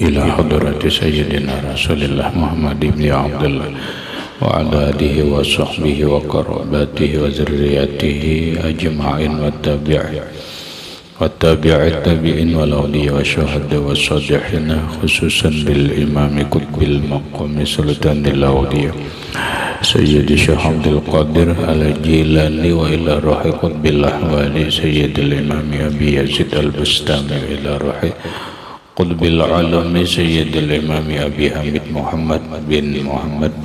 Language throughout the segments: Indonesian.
إلى حضرة سيدنا رسول الله محمد بن عبد الله وعلى آله وصحبه وقرابته وذريته أجمعين والتابع التابعين والأولياء والشهداء والصالحين خصوصا بالإمام قطب المقام سلطان الأولياء سيد الشيخ عبد القادر الجيلاني وإلى روح قطب الأحوال سيد الإمام أبي يزيد البستامي وإلى روح قطب العالم سيد الإمام أبي حميد محمد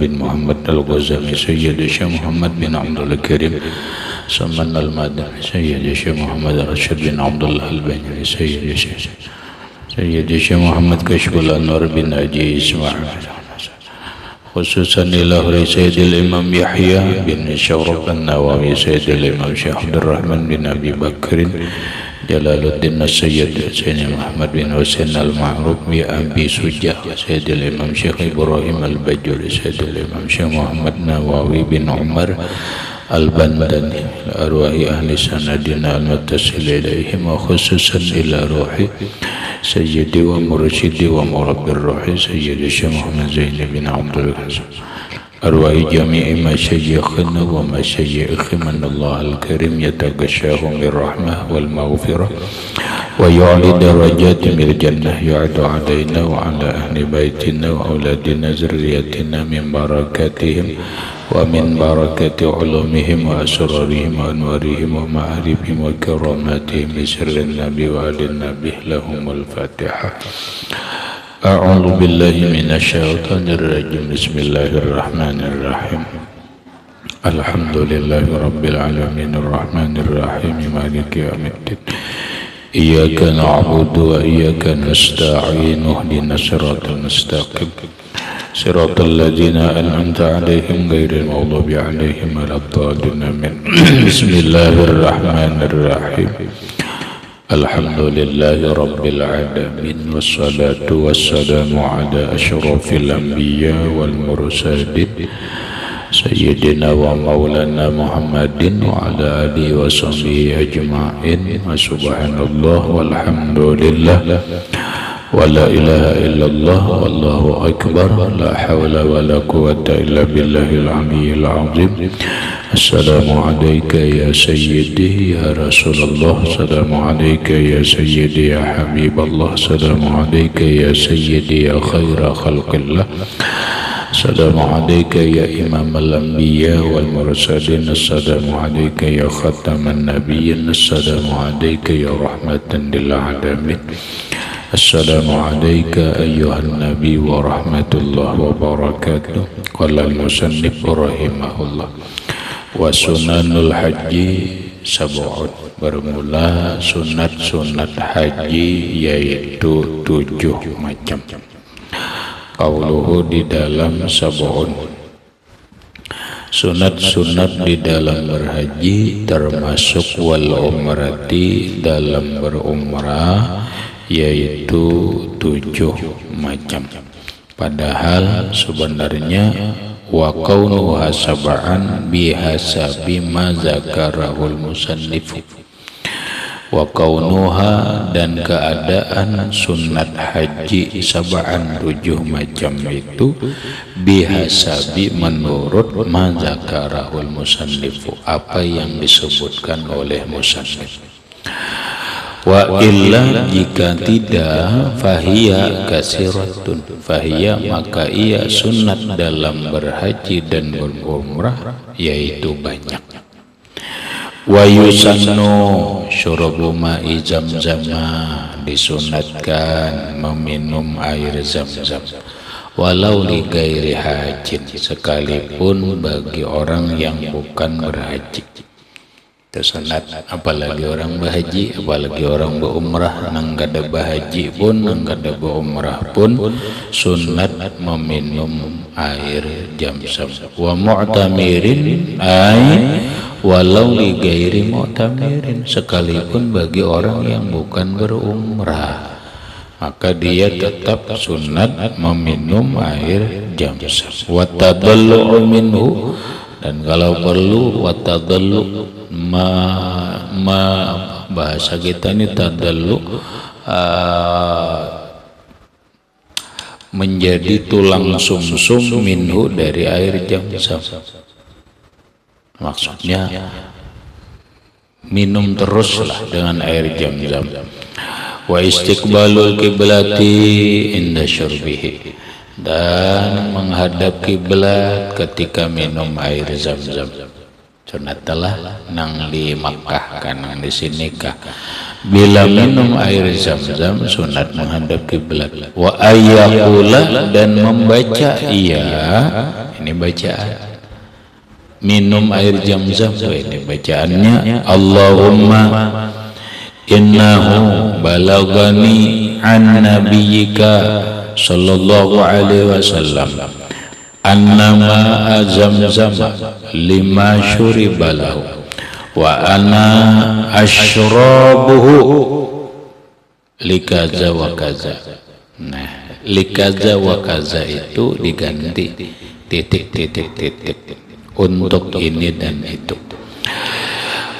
بن محمد الغزالي سيد الشيخ محمد بن عبد الكريم سمن المدني سيد الشيخ محمد رشيد بن عبد الله البني سيد الشيخ محمد كشف الأنوار بن أجي إسماعيل خصوصا إلى سيد الإمام يحيى بن شورق النووي سيد الإمام شيخ عبد الرحمن بن أبي بكر جلال الدين السيد سيد محمد بن حسين المعروف بأبي سجاه سيد الإمام شيخ إبراهيم البجوري سيد الإمام شيخ محمد نووي بن عمر البندني لأرواح أهل سندنا المتصل إليهم وخصوصا إلى روح سيدي ومرشدي ومربي الروح سيد الشيخ محمد زين بن عبد العزيز أرواح جميع مشايخنا ومشايخ من الله الكريم يتغشاهم بالرحمة والمغفرة ويعلي درجات من الجنة يعد علينا وعلى أهل بيتنا وأولادنا ذريتنا من بركاتهم ومن بركة علومهم وأسرارهم وأنوارهم ومعارفهم وكراماتهم بسر النبي وآل النبي لهم الفاتحة. أعوذ بالله من الشيطان الرجيم. بسم الله الرحمن الرحيم. الحمد لله رب العالمين الرحمن الرحيم مالك يوم الدين. إياك نعبد وإياك نستعين اهدنا الصراط المستقيم صراط الذين أنعمت عليهم غير المغضوب عليهم ولا الضالين آمين. بسم الله الرحمن الرحيم. الحمد لله رب العالمين والصلاة والسلام على أشرف الأنبياء والمرسلين سيدنا ومولانا محمد وعلى آله وصحبه أجمعين وسبحان الله والحمد لله ولا إله إلا الله والله أكبر لا حول ولا قوة إلا بالله العلي العظيم. السلام عليك يا سيدي يا رسول الله السلام عليك يا سيدي يا حبيب الله السلام عليك يا سيدي يا خير خلق الله السلام عليك يا إمام الأنبياء والمرسلين السلام عليك يا ختم النبيين السلام عليك يا رحمة للعالمين السلام عليك أيها النبي ورحمة الله وبركاته. قال المصنف رحمه الله wasunanul haji sab'un. Bermula sunat-sunat haji yaitu 7 macam. Qauluhu di dalam sab'un. Sunat-sunat di dalam berhaji termasuk wal umrati dalam berumrah yaitu 7 macam. Padahal sebenarnya wa kaunuha sab'an bihasabi ma zakarahul musannif. Wa kaunuha dan keadaan sunat haji sab'an 7 macam itu bihasabi menurut ma zakarahul musannif apa yang disebutkan oleh musannif. Wa illa jika tidak fahiya kasiratun fahiya maka ia sunat dalam berhaji dan berumrah yaitu banyak. Wa yusannu syurubu ma'i zamzama disunatkan meminum air zam-zam walau li ghairi hajin sekalipun bagi orang yang bukan berhaji. Sunat apalagi orang berhaji apalagi orang berumrah nang kada berhaji pun nang kada berumrah pun sunat meminum air zam-zam. Wa mu'tamirin ay walau li ghairi mu'tamirin sekalipun bagi orang yang bukan berumrah maka dia tetap sunat meminum air zam-zam. Wa tadallu minhu dan kalau perlu wa tadallu bahasa kita ini tadallu menjadi tulang sumsum minhu dari air Zam-Zam. Maksudnya minum teruslah dengan air Zam-Zam. Wa istiqbalul kiblati inda syurbihi, dan menghadap kiblat ketika minum air Zam-Zam. Sunatlah nang di Makkah kan, nang di sini kah. Bila minum air Zam-Zam sunat menghadap kiblat. Wa ayyaqula, dan membaca ini bacaan. Minum air Zam-Zam ini bacaannya, Allahumma innahu balagani an nabiyyika sallallahu alaihi wasallam annama Zam-Zam lima syuriba lahu wa ana asyrabuhu likaza wa kaza. Nah, likaza wa kaza itu diganti titik untuk ini dan itu.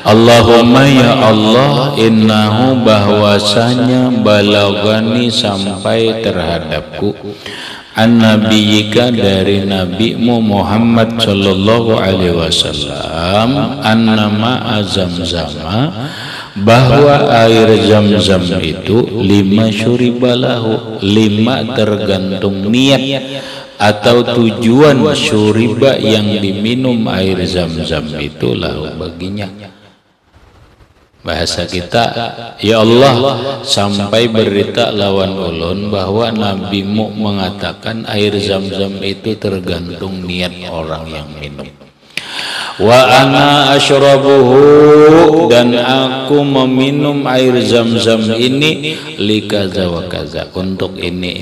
Allahumma ya Allah, innahu bahwasanya balagani sampai terhadapku an-nabiyyika dari nabimu Muhammad sallallahu alaihi wasallam annama Zam-Zama, bahwa air Zam-Zam itu lima syuribalahu, lima tergantung niat atau tujuan syuriba yang diminum air Zam-Zam itu lahu baginya. Bahasa kita, ya Allah, sampai berita lawan ulun bahwa nabimu mengatakan air Zam-Zam itu tergantung niat orang yang minum. Wa ana asyrabuhu, dan aku meminum air Zam-Zam ini likaza wa kaza, untuk ini.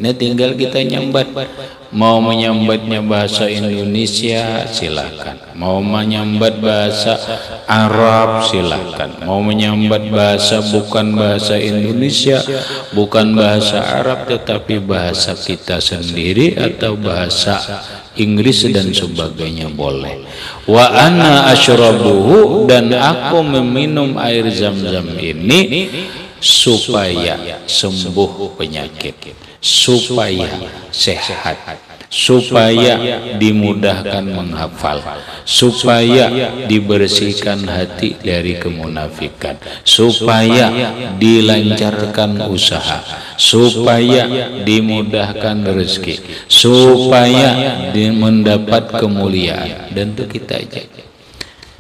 Nah, tinggal kita nyambat. Mau menyambatnya bahasa Indonesia silakan, mau menyambat bahasa Arab silakan, mau menyambat bahasa bukan bahasa Indonesia, bukan bahasa Arab tetapi bahasa kita sendiri atau bahasa Inggris dan sebagainya boleh. Wa ana asyrabuhu, dan aku meminum air Zam-Zam ini supaya sembuh penyakit, supaya sehat, supaya dimudahkan menghafal, supaya dibersihkan hati dari kemunafikan, supaya dilancarkan usaha, supaya dimudahkan rezeki, supaya mendapat kemuliaan. Dan itu kita aja.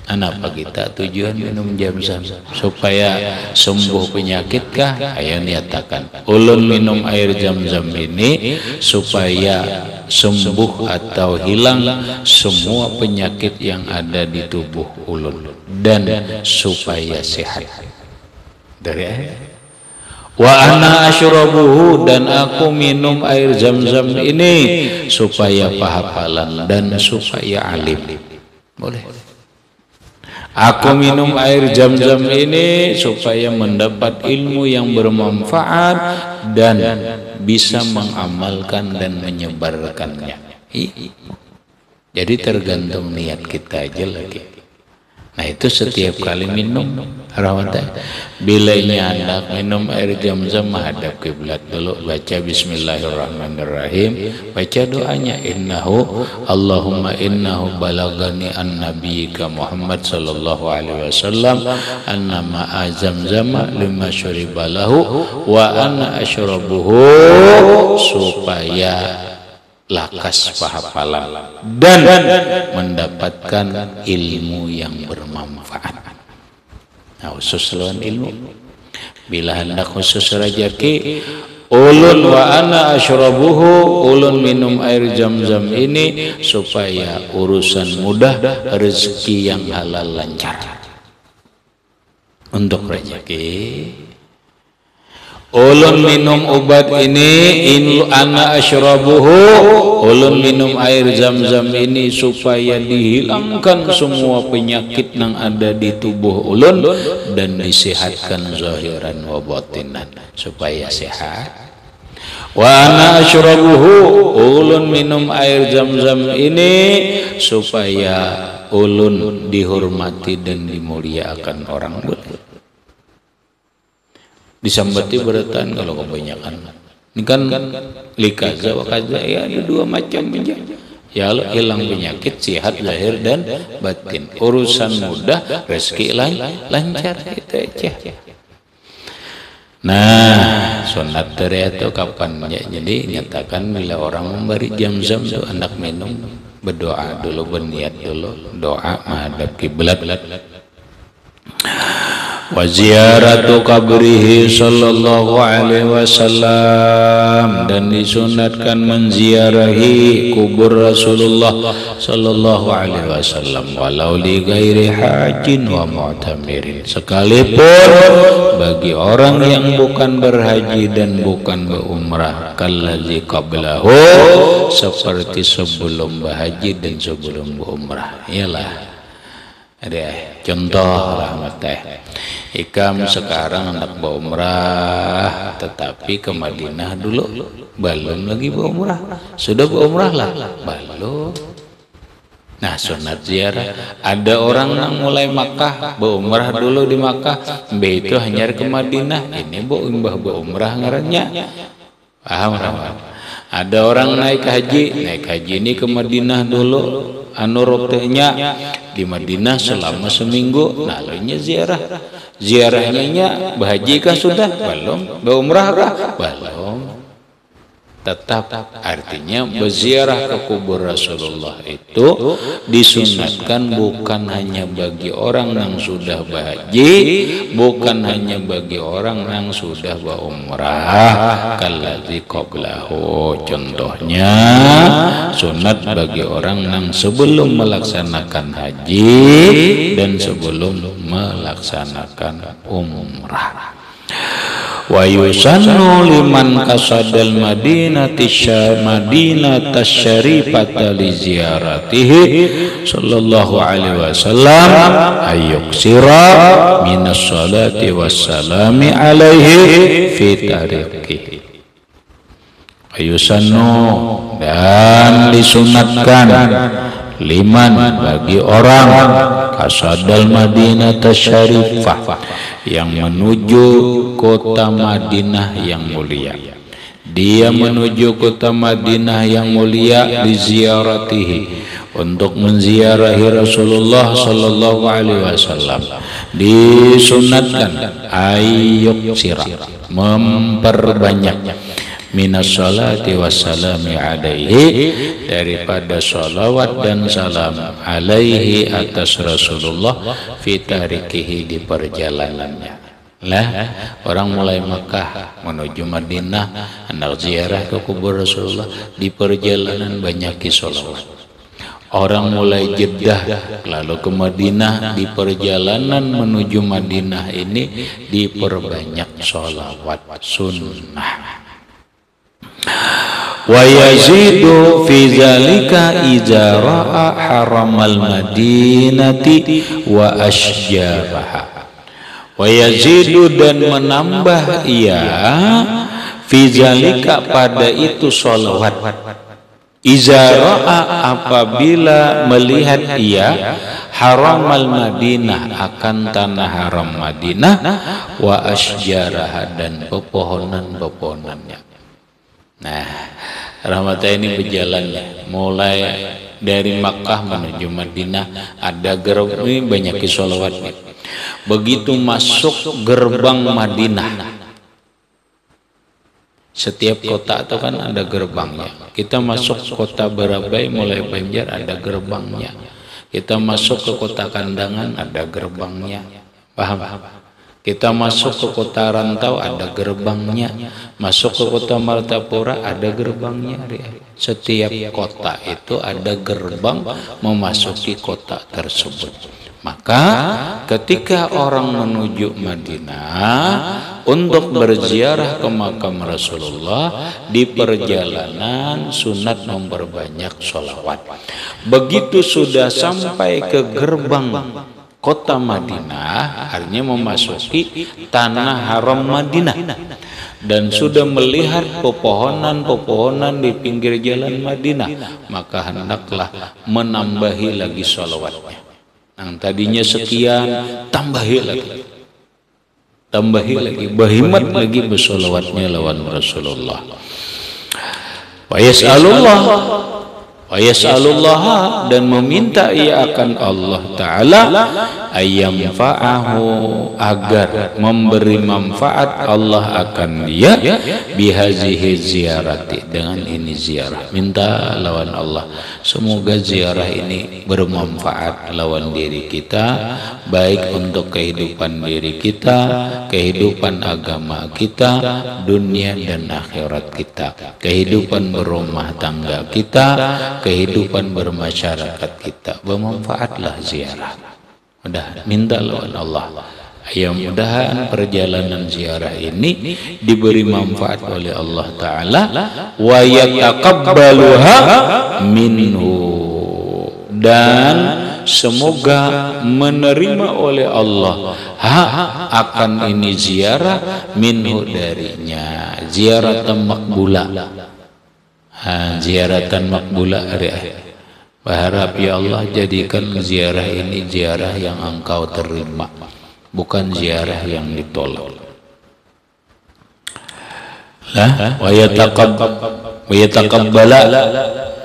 Apa kita tujuan minum Zam-Zam? Supaya sembuh penyakit kah? Ayo nyatakan, ulun minum air Zam-Zam ini supaya sembuh atau hilang semua penyakit yang ada di tubuh ulun, dan supaya sehat dari air. Wa ana asyrabuhu, dan aku minum air Zam-Zam ini supaya pahafalan dan supaya alim. Boleh. Aku minum air Zam-Zam ini supaya mendapat ilmu yang bermanfaat dan bisa mengamalkan dan menyebarkannya. Jadi tergantung niat kita aja lagi. Nah, itu setiap kali minum rawatan, bila hendak minum air Zam-Zam menghadap kiblat dulu, baca bismillahirrahmanirrahim, baca doanya, innahu Allahumma innahu balagani an nabiyyika Muhammad sallallahu alaihi wasallam annama Zam-Zam lima syuriba lahu wa ana asyrabuhu, supaya lakas pahafalan dan mendapatkan ilmu yang bermanfaat. Nah, khusus lawan ilmu. Bila hendak khusus rajaki, ulun wa ana asyrabuhu, ulun minum air Zam-Zam ini supaya urusan mudah, rezeki yang halal lancar. Untuk rajaki, ulun minum obat ini, ana asyrabuhu, ulun minum air Zam-Zam ini supaya dihilangkan semua penyakit yang ada di tubuh ulun dan disehatkan zahiran wa batinan, supaya sehat. Wa ana asyrabuhu, ulun minum air Zam-Zam ini supaya ulun dihormati dan dimuliakan orang. Disambati beratan kalau kebanyakan Ini kan likaza wa kaza, ya ada dua macam aja. Ya Allah, hilang penyakit, sehat lahir dan batin, urusan mudah, rezeki lancar, itu aja. Nah, sunat itu kapan ya? Jadi nyatakan bila orang memberi jam-jam itu anak minum, berdoa dulu, berniat dulu, doa menghadap kiblat. Wa ziyaratu qabrihi sallallahu alaihi wasallam, dan disunatkan menziarahi kubur Rasulullah sallallahu alaihi wasallam walau li ghairi hajin wa mu'tamirin, sekalipun bagi orang yang bukan berhaji dan bukan berumrah, kallazi qablahu, seperti sebelum berhaji dan sebelum berumrah. Iyalah ada contoh rahmat ikam sekarang hendak berumrah, tetapi ke Madinah dulu belum lagi berumrah, sudah berumrah lah belum. Nah, sunat ziarah. Ada orang yang mulai Makkah berumrah dulu di Makkah, itu hanya ke Madinah, ini imbah berumrah ngarannya. Paham rahmat? Ada orang naik haji ini ke Madinah dulu, rotenya di Madinah selama seminggu, nah lainnya ziarahnya berhaji kah sudah? Belum. Berumrah kah? Belum. Tetap artinya berziarah ke kubur Rasulullah itu disunatkan bukan hanya bagi orang yang sudah berhaji, bukan hanya bagi orang yang sudah berumrah, kallazi qablahu. Contohnya sunat bagi orang yang sebelum melaksanakan haji dan sebelum melaksanakan umrah. Wa yusannu liman qasadal madinata syarifata li ziyaratihi sallallahu alaihi wasallam ayyuksira minas salati wassalami alaihi fi tariqihi. Yusannu, dan disunatkan liman, bagi orang qasadal madinata syarifah, yang menuju kota Madinah yang mulia. Dia menuju kota Madinah yang mulia di ziaratihi, untuk menziarahi Rasulullah sallallahu alaihi wasallam. Disunatkan ayyuksira, memperbanyak minas salati wassalami alaihi, daripada salawat dan salam alaihi, atas Rasulullah, fi tarikihi, di perjalanannya. Lah, orang mulai Makkah menuju Madinah hendak ziarah ke kubur Rasulullah, di perjalanan banyaki salawat. Orang mulai Jeddah lalu ke Madinah, di perjalanan menuju Madinah ini diperbanyak salawat sunnah. Wa yazidu fi zalika idza ra'a haramal madinati wa asjaraha. Wa yazidu, dan menambah ia fi zalika, pada itu sholawat, idza ra'a, apabila melihat ia haramal Madinah, akan tanah haram Madinah, wa asjaraha, dan pepohonan-pepohonannya. Nah, rahmatnya ini berjalannya mulai dari Makkah menuju Madinah, ada gerbang ini banyak sholawatnya. Begitu masuk gerbang Madinah, setiap kota itu kan ada gerbangnya. Kita masuk kota Barabai mulai Banjar ada gerbangnya. Kita masuk ke kota Kandangan ada gerbangnya. Paham? Kita masuk ke kota Rantau ada gerbangnya, masuk ke kota Martapura ada gerbangnya. Setiap kota itu ada gerbang memasuki kota tersebut. Maka ketika orang menuju Madinah untuk berziarah ke makam Rasulullah, di perjalanan sunat memperbanyak sholawat. Begitu sudah sampai ke gerbang kota Madinah, artinya memasuki tanah haram Madinah, dan sudah melihat pepohonan-pepohonan di pinggir jalan Madinah, maka hendaklah menambahi lagi sholawatnya. Yang tadinya sekian, tambahi lagi, berhemat lagi bersolawatnya lawan Rasulullah. Wa yas'alullah dan meminta ia akan Allah Ta'ala ayyamfa'ahu agar memberi manfaat Allah akan dia bihazihi ziyarati dengan ini ziarah. Minta lawan Allah semoga ziarah ini bermanfaat lawan diri kita, baik untuk kehidupan diri kita, kehidupan agama kita, dunia dan akhirat kita, kehidupan berumah tangga kita, kehidupan bermasyarakat kita. Bermanfaatlah ziarah. Udah minta lawan Allah. Ya mudahan perjalanan ziarah ini diberi manfaat oleh Allah Ta'ala wa yataqabbaluha minhu, dan semoga menerima oleh Allah akan ini ziarah minhu darinya, ziaratan makbula. Ziaratan makbula. Berharap ya Allah jadikan ziarah ini ziarah yang engkau terima, bukan ziarah yang ditolak.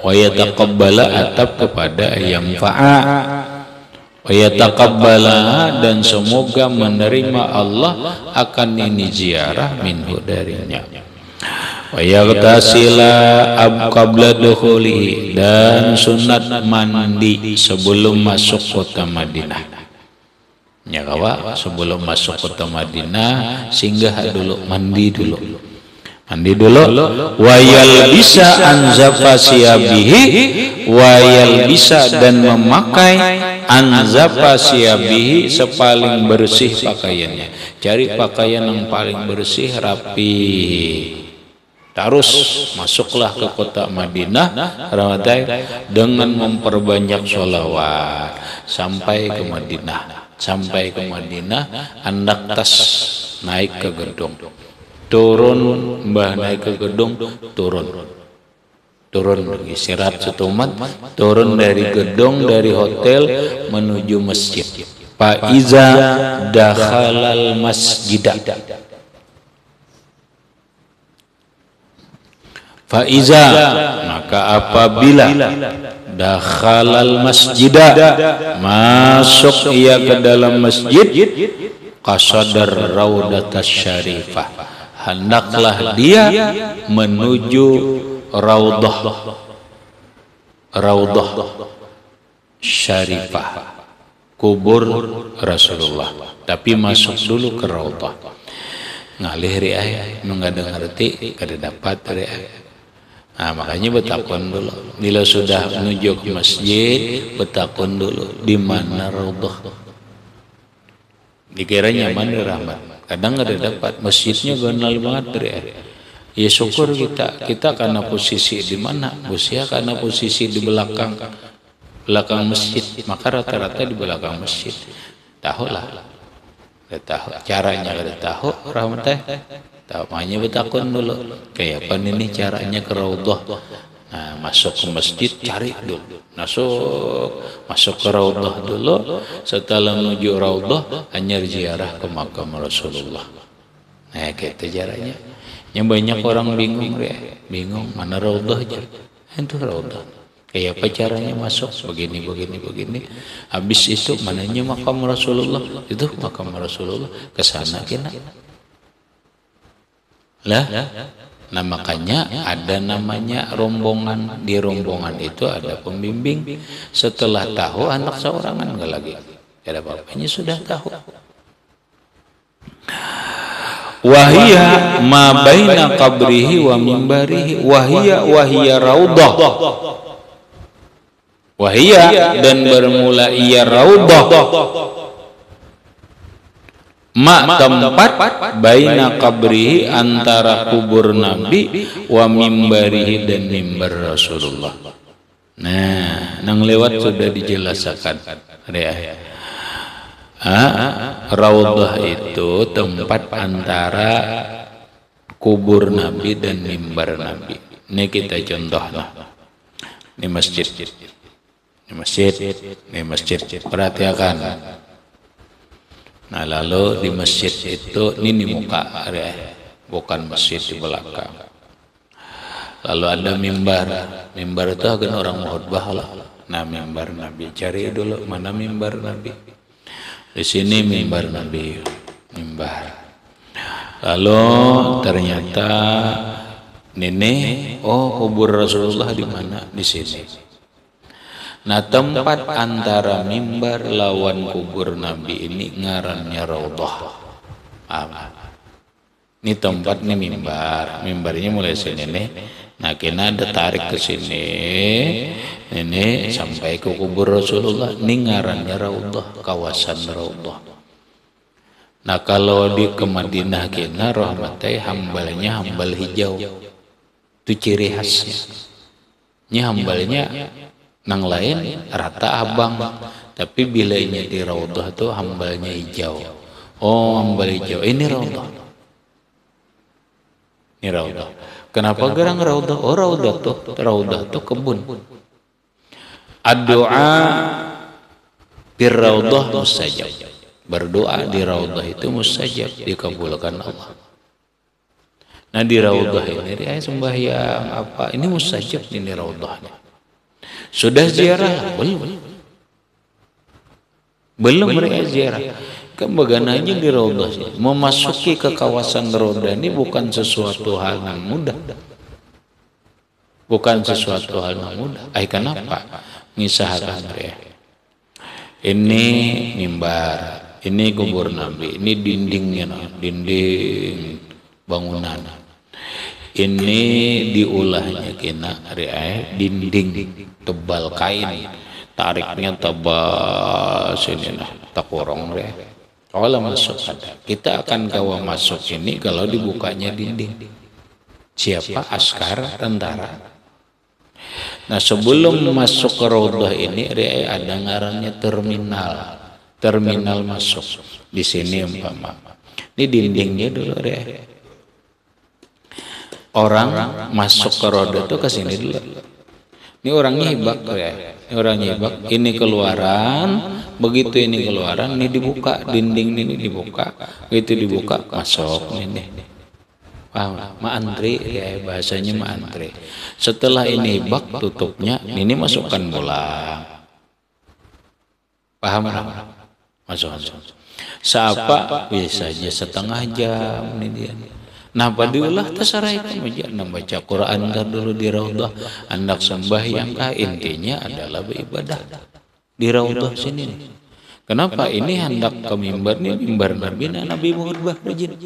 Wa yataqabbala atap kepada yang fa'a, wa yataqabbala dan semoga menerima Allah akan ini ziarah minhu darinya. Wa yaghtasila qabla dukhulihi, dan sunat mandi sebelum masuk kota Madinah. Ya kawa, sebelum masuk kota Madinah singgah dulu, mandi dulu. Wa yalbisa anzafa siyabihi, wa yalbisa dan memakai anzafa siyabihi sepaling bersih pakaiannya. Cari pakaian yang paling bersih, rapi. Terus masuklah ke kota Madinah dengan memperbanyak sholawat sampai ke Madinah. Sampai ke Madinah, hendak tas naik ke gedung. Turun, mbah naik ke gedung, turun istirahat setumat, turun dari gedung, dari hotel menuju masjid. Faiza dakhalal masjidah, faiza maka apabila dakhalal masjidah masuk ia ke dalam masjid, qasadar raudatas syarifah, hendaklah dia menuju raudah syarifah, kubur Rasulullah, tapi masuk dulu ke raudah. Ngalih riaya nggak ngerti kada dapat riaya. Nah, makanya betakun dulu. Bila sudah menuju ke masjid, betakun dulu di mana raudhah. Dikira nyaman di rahmat. Kadang ada dapat masjidnya ganal banget dari. Ya syukur kita karena posisi di mana? Busia karena posisi di belakang masjid. Maka rata-rata di belakang masjid. Tahulah. Tahu caranya kada tahu rahmat. Makanya betakun dulu kayak apa ini caranya ke raudhah. Nah, masuk ke masjid cari dulu, masuk ke raudhah dulu. Setelah menuju raudhah hanya ziarah ke makam Rasulullah. Nah gitu caranya. Yang banyak orang bingung mana raudhah aja. Itu raudhah. Kayak apa caranya masuk begini. Habis itu mananya makam Rasulullah, itu makam Rasulullah, kesana kena. Nah makanya ada namanya rombongan. Di rombongan itu ada pembimbing. Setelah tahu anak seorangan enggak lagi, ada bapaknya sudah tahu. Wahia ma baina qabrihi wa mimbarihi, wahia raudhah. Wahia dan bermula ia raudhah, tempat baina qabrihi antara kubur Nabi wa mimbarihi dan mimbar Rasulullah. Nah, nang lewat sudah dijelaskan. Raudhah itu tempat antara kubur Nabi dan mimbar Nabi. Ini kita contohnya. Ini masjid. Perhatikan. Nah lalu di masjid itu ini muka area, bukan masjid di belakang. Lalu ada mimbar. Mimbar itu akan orang khutbah lah. Nah, mimbar Nabi. Cari dulu mana mimbar Nabi. Di sini mimbar Nabi. Mimbar. Lalu ternyata kubur Rasulullah di mana? Di sini. Nah, tempat antara mimbar lawan kubur Nabi ini ngarannya Raudhah. Ini tempat nih mimbar. Mimbarnya mulai sini nih. Nah, kena ada tarik ke sini. Ini sampai ke kubur Rasulullah. Ini ngarannya Raudhah, kawasan Raudhah. Nah, kalau di ke Madinah kena rahmatai hambalnya hambal hijau. Itu ciri khasnya. Ini hambalnya nang lain rata abang. Tapi bilanya di Raudhah itu hambalnya hijau. Oh, hambal hijau. Ini Raudhah. Ini Raudhah. Kenapa gerang Raudhah? Oh, Raudhah tuh kebun. Ad-du'a bir Raudhah mustajab. Berdoa di Raudhah itu mustajab, dikabulkan Allah. Nah, di Raudhah ini sembahyang apa? Ini mustajab ini Raudhahnya. Sudah ziarah? Belum ziarah. Kan bagaimana di Raudhah sih. Memasuki ke kawasan Raudhah ini bukan sesuatu hal yang mudah. Bukan sesuatu hal yang mudah. Kenapa? Ngisahakan ya. Ini mimbar, ini kubur Nabi, ini dindingnya, dinding bangunan. Ini diulahnya kena dinding tebal kain, tariknya tebal sini nah, tak korong deh. Kalau masuk ada, kita akan kawa masuk ini kalau dibukanya dinding. Siapa? Askar, tentara. Nah, sebelum masuk ke Raudhah ini ada ngarannya terminal masuk. Di sini umpama. Ini dindingnya dulu orang masuk ke Raudhah itu ke sini dulu. Ini orangnya hibak Ini orangnya hibak. Ini keluaran, begitu ini keluaran, ini dibuka, dinding ini dibuka, begitu dibuka masuk ini. Ma'antri ya, bahasanya ma'antri. Setelah ini bak tutupnya, ini masukkan bola. Paham? Masuk. Siapa? Biasanya setengah jam ini dia. Nah, padiulah terserah kamu jangan baca Quran dulu di Raudhah, hendak sembahyang intinya adalah beribadah di Raudhah sini. Kenapa ini hendak ke mimbar ini mimbar Nabi Muhammad rajin.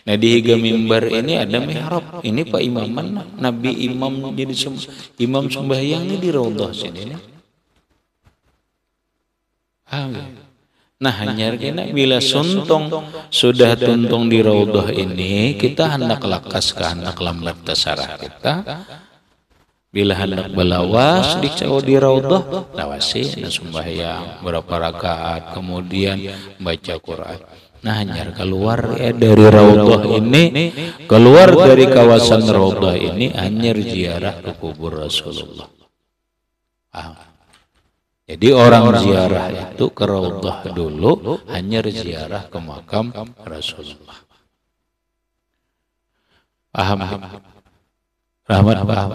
Nah, di higa mimbar ini ada mihrab. Ini Pak Imaman, Nabi imam jadi imam sembahyang ini di Raudhah sini. Nah, hanya kena bila sudah tuntung di Raudhah ini, kita hendak lakas ke hendak lambat tasarah kita. Bila hendak belawas di Raudhah, lawasi sembahyang berapa rakaat, kemudian baca Quran. Nah, hanya keluar dari Raudhah ini, keluar dari kawasan Raudhah ini, hanya ziarah ke kubur Rasulullah. Jadi orang ziarah itu ke Raudhah dulu, hanya ziarah ke makam Rasulullah. Paham? Rahmat paham.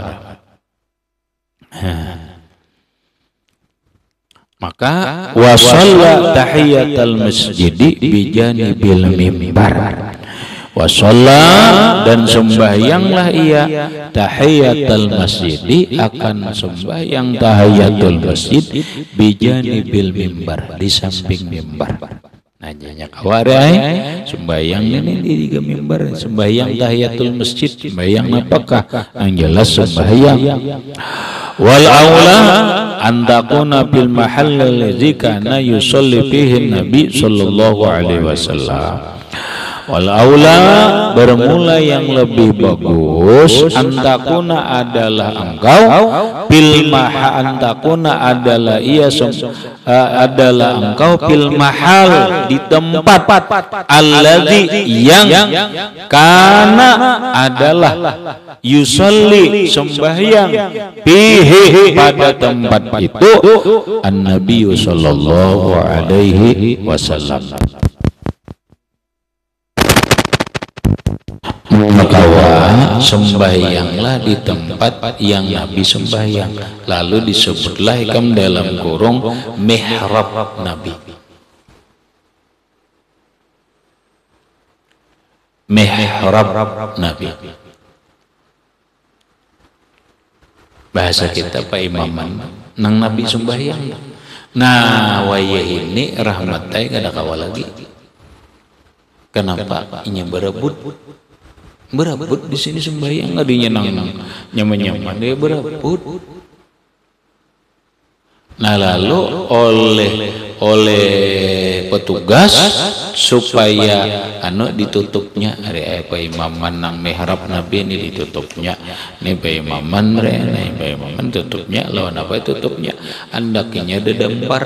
Maka wasalla tahiyatul masjidi bijanibil mimbar. Wasalla dan sembahyanglah ia tahiyatul masjidi akan sembahyang tahiyatul masjid bijanibil mimbar, di samping mimbar. Nanya kawarai sembahyang ini di mimbar, sembahyang tahiyatul masjid, sembahyang apakah? Yang jelas sembahyang. Wal aula antakuna bil mahall alladzi kana yusalli fihi Nabi sallallahu alaihi wasallam. Wal aula bermula yang lebih bagus antakuna adalah engkau bil maha antakuna adalah ia adalah engkau bil mahal di tempat alladzi yang kana adalah yusalli sembahyang fihi pada tempat itu an-nabi sallallahu alaihi wasallam. Makawa sembahyanglah di tempat yang Nabi sembahyang. Lalu disebutlah ikam dalam kurung mihrab Nabi. Mihrab Nabi. Bahasa kita Pak Imaman nang Nabi sembahyang. Nah, wayah ini rahmatai kada kawa lagi. Kenapa? Inya berebut di sini sembahyang ngadinya nang nyaman-nyaman dia berebut. Nah, lalu oleh petugas supaya ditutupnya Pak Imaman nang mihrab Nabi ini ditutupnya. Nih Pak Imaman Pak Imaman tutupnya lawan apa tutupnya? Andakinya dedembar.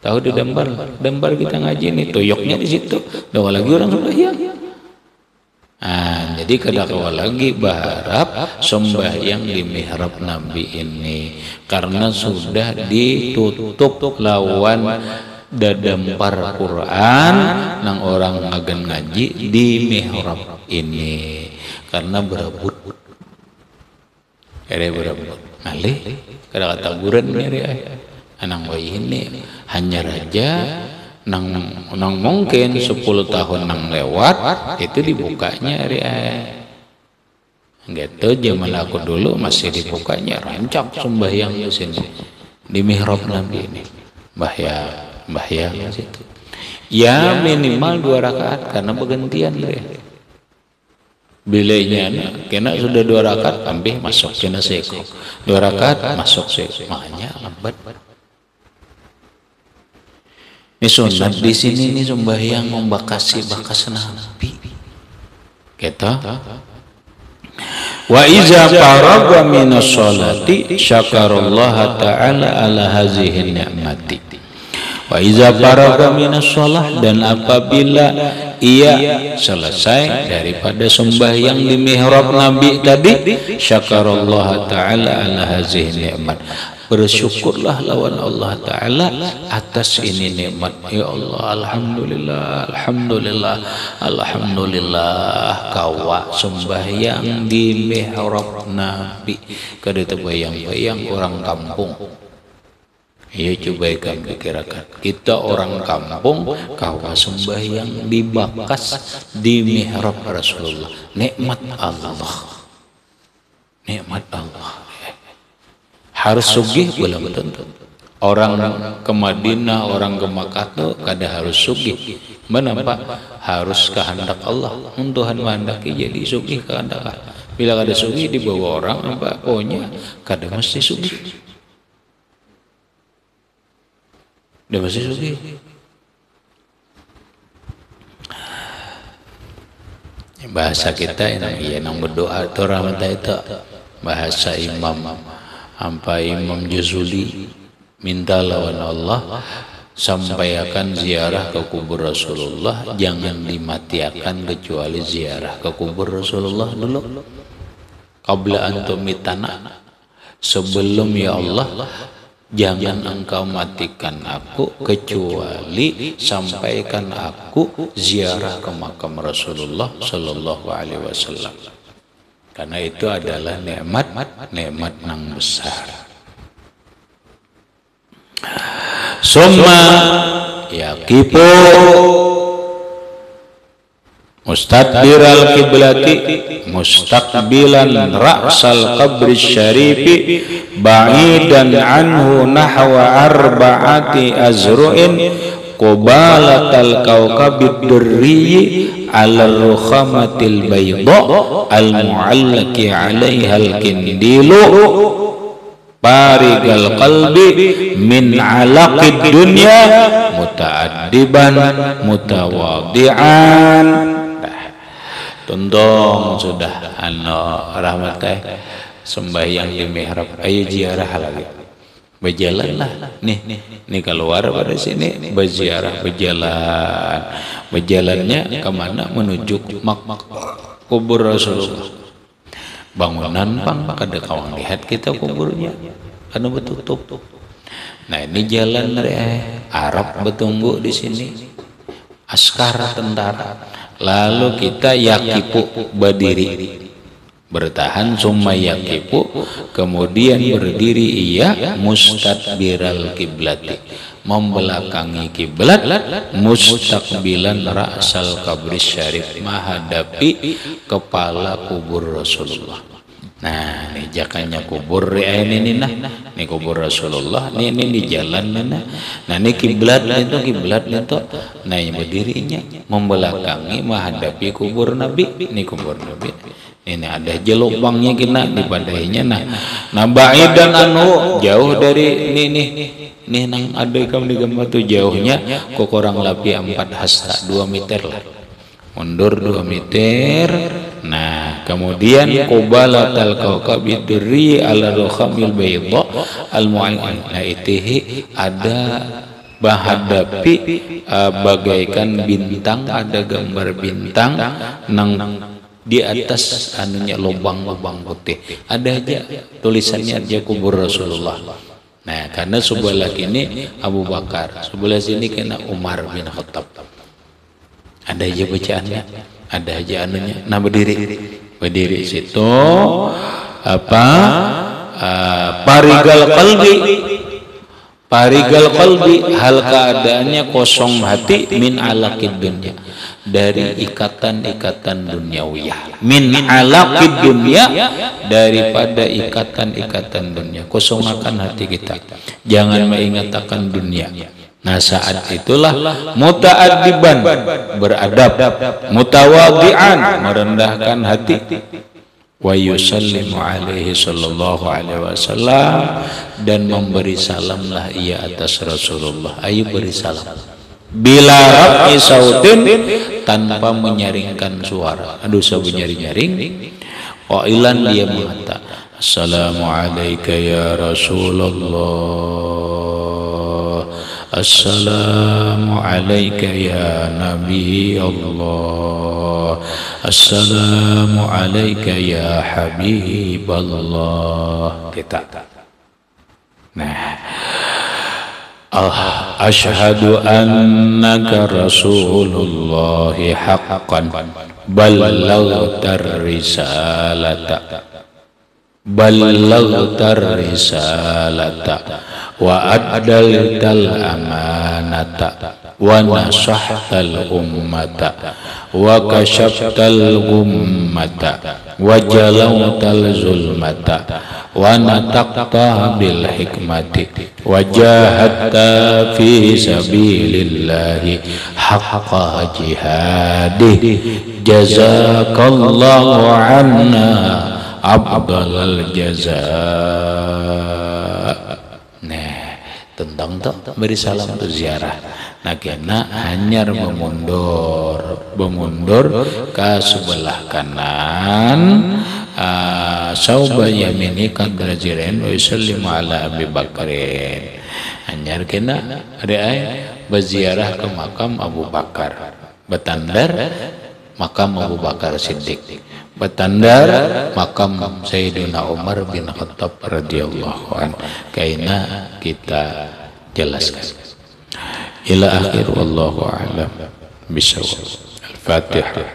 Tahu dedembar? Dembar kita ngaji nih tuyoknya di situ. Dawa lagi orang sembahyang. Jadi kadang lagi berharap sembahyang di mihrab Nabi ini karena sudah ditutup lawan dadempar Quran nang orang ngagen ngaji di mihrab ini karena berebut ngalih kada kata guren nyari anang wae ini hanya raja nang mungkin 10 tahun nang lewat itu dibukanya gitu. Zaman aku dulu masih dibukanya rancak sembahyang di sini di mihrab Nabi ini bahaya situ. Ya minimal 2 rakaat karena bergantian bilainya kena sudah 2 rakaat ambih masuk kena seko 2 rakaat masuk seko makanya lambat. Ini sunat di sini nih sembahyang membakasi bakas Nabi. Kita. Wa iza faraga minas sholati syakarallaha ta'ala ala hazihi ni'mati. Wa iza faraga minas sholah dan apabila ia selesai daripada sembahyang di mihrab Nabi tadi syakarallaha ta'ala ala hazihi ni'mat. Bersyukurlah lawan Allah Ta'ala atas ini nikmat. Ya Allah, alhamdulillah kawa sembahyang di mihrab Nabi. Kada terbayang-bayang orang kampung. Ya coba kami pikirkan, kita orang kampung kawa sembahyang di bakas di mihrab Rasulullah. Nikmat Allah. Harus sugih belum tentu. Orang ke Madinah, orang ke Makkah tuh kada harus sugih. Menapa? Harus kehendak Allah. Tuhan menghendaki jadi sugih kehendak Allah. Bila kada sugih dibawa orang apa? Pokoknya kada mesti sugih. Dia mesti sugih. Bahasa kita yang berdoa itu rahmat itu bahasa Imam Jazuli minta lawan Allah sampaikan ziarah ke kubur Rasulullah jangan dimatiakan kecuali ziarah ke kubur Rasulullah dulu qabla antum mitana sebelum ya Allah jangan engkau matikan aku kecuali sampaikan aku ziarah ke makam Rasulullah sallallahu alaihi wasallam. Karena itu adalah nikmat nang besar. Summa yaqifu mustadbiral kiblati mustaqbilan ra'sal qabri syarifi ba'idan anhu nahwa arba'ati azru'in qubalatal kawkabid durriyi ala rukhamatil bayda al mu'allaki 'alaiha al kindilu barigal qalbi min 'alaqid dunya muta'addiban mutawadi'an. Tundong sudah rahmatnya sembahyang di mihrab ayo ziarah lagi. Berjalanlah nih keluar pada sini berziarah berjalannya kemana menuju kubur Rasulullah. Bangunan kada kawang lihat kita kuburnya karena betutup. Nah ini jalan Arab bertunggu di sini askar tentara lalu kita yakipu berdiri, bertahan, summa yakipu, kemudian berdiri iya mustadbiral kiblati, membelakangi kiblat, mustaqbilan ra'sal qabris syarif, menghadapi kepala kubur Rasulullah. Nah, ini jakanya kubur ini nah, ini kubur Rasulullah, ini di jalan nah. Nah, ini kiblat itu. Nah, yang berdirinya membelakangi menghadapi kubur Nabi, ini kubur Nabi. Ini ada jelubangnya kena di padainya nah ba'idan anu jauh dari ini nang ada kamu di gambar tuh jauhnya kok kurang lebih 4 hasta 2 meter lah, mundur 2 meter. Nah, kemudian qubalatal kawkab bidri ala rukhamil bayda al mu'ayyan. Nah, itu ada menghadapi bagaikan bintang, ada gambar bintang nang di atas anunya lubang-lubang putih, ada aja tulisannya aja kubur Rasulullah. Nah, karena sebelah kini Abu Bakar, sebelah sini kena Umar bin Khattab, ada aja bacaannya, ada aja anunya. Nah, berdiri situ apa parigal qalbi, hal keadaannya kosong hati, min alaqid dunya, dari ikatan-ikatan duniawiyah, min alaqid dunya, daripada ikatan-ikatan dunia. Kosongkan hati kita, jangan mengingatkan dunia. Nah, saat itulah muta'addiban, beradab, mutawadhi'an, merendahkan hati, wa yusallimu alaihi sallallahu alaihi wasallam, dan memberi salamlah ia atas Rasulullah. Ayo beri salam bila raf'i sautin, tanpa menyaringkan suara. Aduh, sabu nyaring-nyaring. Qailan, dia mengata, assalamu alayka ya Rasulullah, assalamu alayka ya Nabi Allah, assalamu alayka ya Habiballah. Kita asyhadu annaka Rasulullah haqqan, ballaghtar risalata wa addaltal amanata wa nasahtal ummata wa kashaftal gummata wa jalautal zulmata wa nataqta bil hikmati wa jahadta fi sabilillahi haqqa jihadih, jazakallahu anna abdalal jazaa. Nah, tentang tuh beri salam tuh ziarah. Nah, kena hanyar memundur ke sebelah kanan, sauba yamini qadra jiran wa yusallimu ala Abi Bakrin. Hanyar kena berziarah ke makam Abu Bakar, betandar makam Abu Bakar Siddiq, betandar makam Sayyidina Umar bin Khattab radhiyallahu anhu. Kaina kita jelaskan ila akhir, wallahu a'lam bishawab. Al-Fatihah.